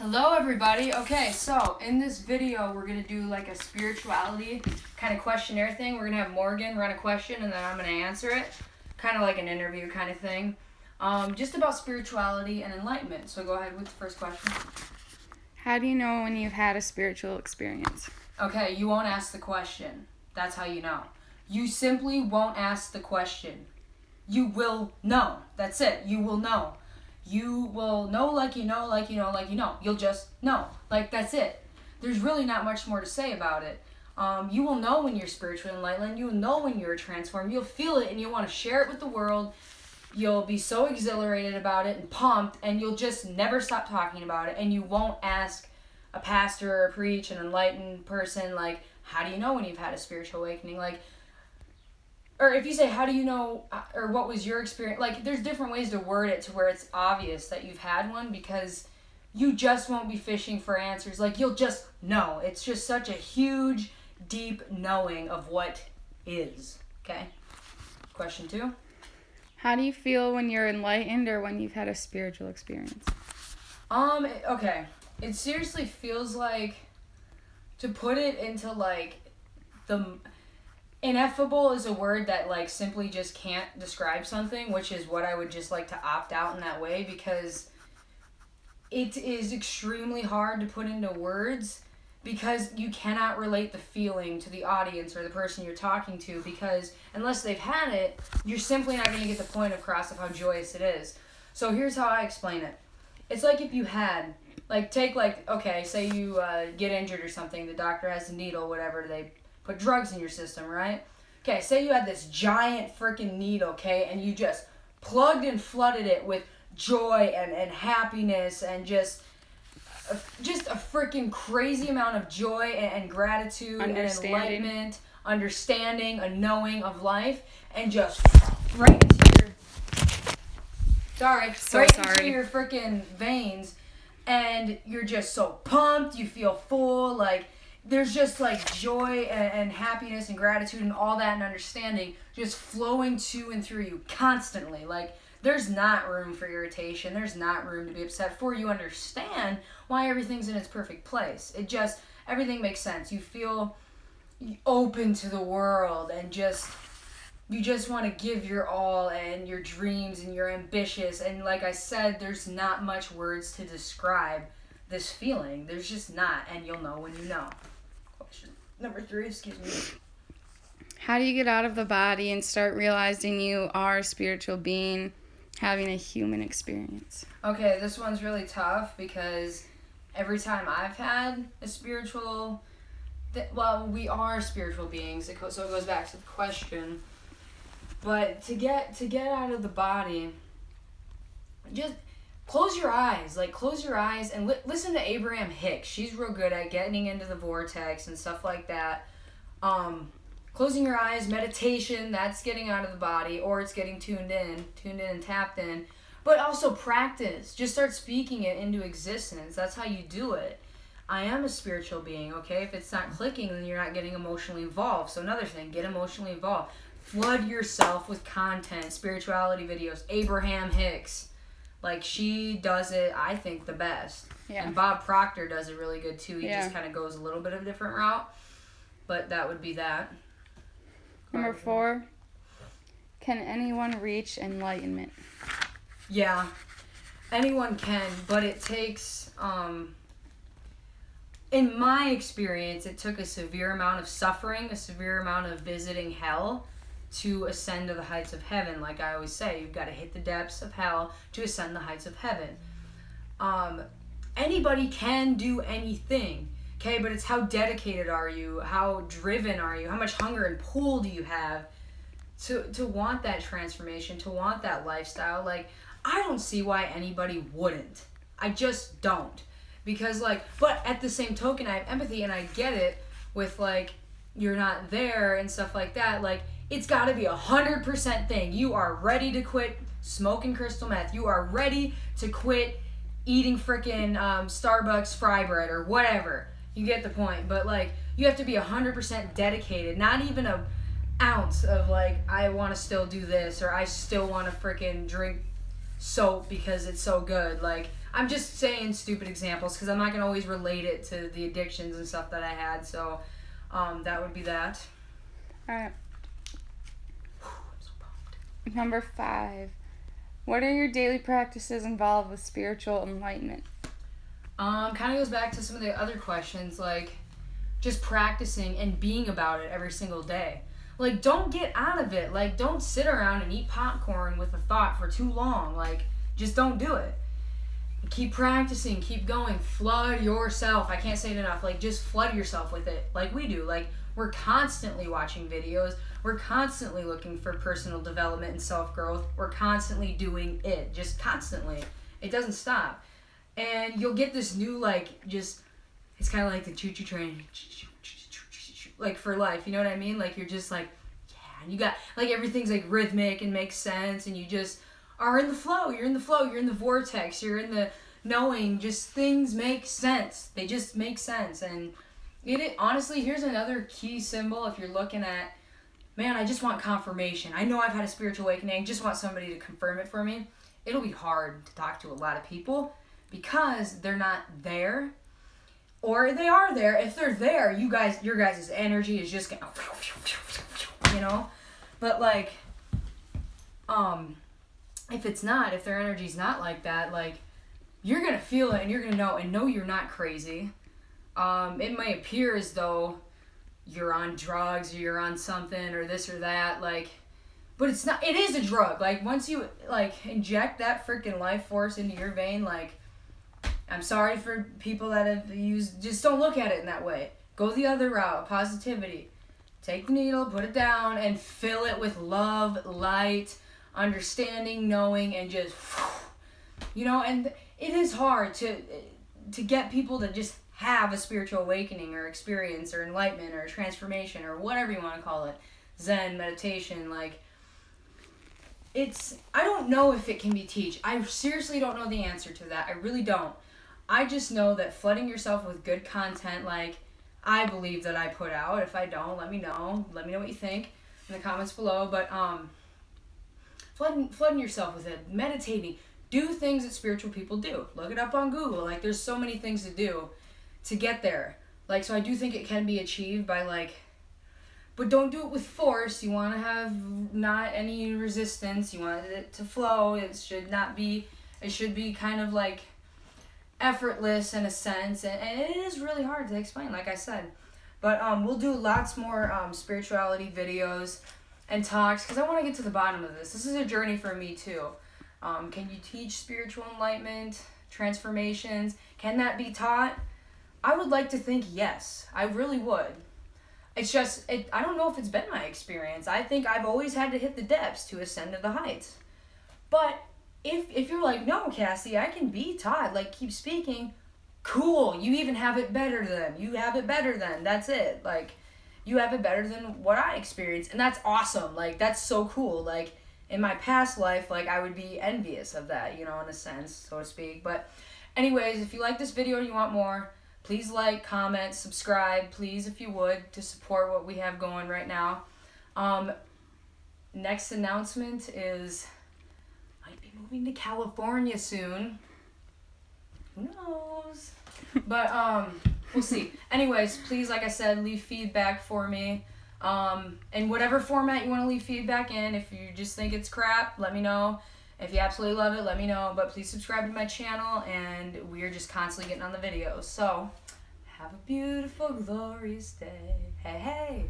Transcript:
Hello everybody. Okay, so in this video we're going to do like a spirituality kind of questionnaire thing. We're going to have Morgan run a question and then I'm going to answer it. Kind of like an interview kind of thing. Just about spirituality and enlightenment. So go ahead with the first question. How do you know when you've had a spiritual experience? Okay, you won't ask the question. That's how you know. You simply won't ask the question. You will know. That's it. You will know. You will know like you know, like you know, like you know. You'll just know. Like, that's it. There's really not much more to say about it. You will know when you're spiritually enlightened. You'll know when you're transformed. You'll feel it and you'll want to share it with the world. You'll be so exhilarated about it and pumped, and you'll just never stop talking about it. And you won't ask a pastor or preach, an enlightened person, like, how do you know when you've had a spiritual awakening? Like, or if you say, how do you know, or what was your experience? Like, there's different ways to word it to where it's obvious that you've had one, because you just won't be fishing for answers. Like, you'll just know. It's just such a huge, deep knowing of what is. Okay? Question 2. How do you feel when you're enlightened or when you've had a spiritual experience? Okay. It seriously feels like, to put it into, like, the... Ineffable is a word that, like, simply just can't describe something, which is what I would just like to opt out in that way, because it is extremely hard to put into words, because you cannot relate the feeling to the audience or the person you're talking to, because unless they've had it, you're simply not going to get the point across of how joyous it is. So here's how I explain it. It's like if you had, like, okay, say you get injured or something, the doctor has a needle, whatever, they put drugs in your system, right? Okay, say you had this giant freaking needle, okay, and you just plugged and flooded it with joy and happiness and just a freaking crazy amount of joy and gratitude and enlightenment, understanding, a knowing of life, and just right into your freaking veins, and you're just so pumped, you feel full, like, there's just, like, joy and happiness and gratitude and all that and understanding just flowing to and through you constantly. Like, there's not room for irritation. There's not room to be upset, for you understand why everything's in its perfect place. Everything makes sense. You feel open to the world and you just want to give your all and your dreams and you're ambitious. And like I said, there's not much words to describe this feeling. There's just not, and you'll know when you know. Question number 3, excuse me. How do you get out of the body and start realizing you are a spiritual being having a human experience? Okay, this one's really tough, because every time I've had a spiritual... we are spiritual beings, so it goes back to the question. But to get out of the body, just... Close your eyes and listen to Abraham Hicks. She's real good at getting into the vortex and stuff like that. Closing your eyes, meditation, that's getting out of the body, or it's getting tuned in and tapped in. But also practice. Just start speaking it into existence. That's how you do it. I am a spiritual being, okay? If it's not clicking, then you're not getting emotionally involved. So another thing, get emotionally involved. Flood yourself with content, spirituality videos. Abraham Hicks. Like, she does it, I think, the best. Yeah. And Bob Proctor does it really good, too. He just kind of goes a little bit of a different route. But that would be that. Number 4, can anyone reach enlightenment? Yeah. Anyone can, but it takes, in my experience, it took a severe amount of suffering, a severe amount of visiting hell to ascend to the heights of heaven. Like I always say, you've got to hit the depths of hell to ascend the heights of heaven. Anybody can do anything, okay? But it's how dedicated are you? How driven are you? How much hunger and pull do you have to want that transformation, to want that lifestyle? Like, I don't see why anybody wouldn't. I just don't. Because, like, but at the same token, I have empathy and I get it with, like, you're not there and stuff like that. Like, it's got to be 100% thing. You are ready to quit smoking crystal meth. You are ready to quit eating frickin' Starbucks fry bread or whatever. You get the point. But, like, you have to be 100% dedicated. Not even an ounce of, like, I want to still do this, or I still want to frickin' drink soap because it's so good. Like, I'm just saying stupid examples because I'm not gonna always relate it to the addictions and stuff that I had. So, that would be that. All right. I'm so pumped. Number 5. What are your daily practices involved with spiritual enlightenment? Kind of goes back to some of the other questions, like just practicing and being about it every single day. Like, don't get out of it. Like, don't sit around and eat popcorn with a thought for too long. Like, just don't do it. Keep practicing, keep going, flood yourself. I can't say it enough. Like, just flood yourself with it like we do. Like, we're constantly watching videos. We're constantly looking for personal development and self-growth. We're constantly doing it. Just constantly. It doesn't stop. And you'll get this new, like, just, it's kind of like the choo-choo train, like, for life. You know what I mean? Like, you're just like, yeah. And you got, like, everything's, like, rhythmic and makes sense. And you just are in the flow. You're in the flow. You're in the vortex. You're in the knowing. Just things make sense. They just make sense. And honestly, here's another key symbol if you're looking at, man, I just want confirmation. I know I've had a spiritual awakening. I just want somebody to confirm it for me. It'll be hard to talk to a lot of people because they're not there. Or they are there. If they're there, your guys' energy is just gonna, you know? But, like, if it's not, if their energy's not like that, like, you're gonna feel it and you're gonna know, and know you're not crazy. It might appear as though you're on drugs or you're on something or this or that, like, but it's not. It is a drug. Like, once you, like, inject that freaking life force into your vein, like, I'm sorry for people that have used, just don't look at it in that way. Go the other route, positivity. Take the needle, put it down, and fill it with love, light, understanding, knowing, and just, you know, and it is hard to get people to just have a spiritual awakening or experience or enlightenment or transformation or whatever you want to call it. Zen, meditation, like, I don't know if it can be taught. I seriously don't know the answer to that. I really don't. I just know that flooding yourself with good content, like I believe that I put out. If I don't, let me know. Let me know what you think in the comments below. But flooding yourself with it, meditating, do things that spiritual people do. Look it up on Google. Like, there's so many things to do to get there. Like, so I do think it can be achieved by, like, but don't do it with force. You want to have not any resistance. You want it to flow. It should be kind of like effortless in a sense, and it is really hard to explain, like I said. But we'll do lots more spirituality videos and talks because I want to get to the bottom of this. This is a journey for me too. Can you teach spiritual enlightenment, transformations? Can that be taught? I would like to think yes. I really would. It's just, I don't know if it's been my experience. I think I've always had to hit the depths to ascend to the heights. But if you're like, no, Cassie, I can be taught, like, keep speaking, cool. You even have it better than. You have it better than. That's it. Like, you have it better than what I experienced. And that's awesome. Like, that's so cool. Like, in my past life, like, I would be envious of that, you know, in a sense, so to speak. But anyways, if you like this video and you want more, please like, comment, subscribe, please, if you would, to support what we have going right now. Next announcement is might be moving to California soon. Who knows? But we'll see. Anyways, please, like I said, leave feedback for me. In whatever format you want to leave feedback in. If you just think it's crap, let me know. If you absolutely love it, let me know. But please subscribe to my channel, and we are just constantly getting on the videos. So, have a beautiful, glorious day. Hey, hey.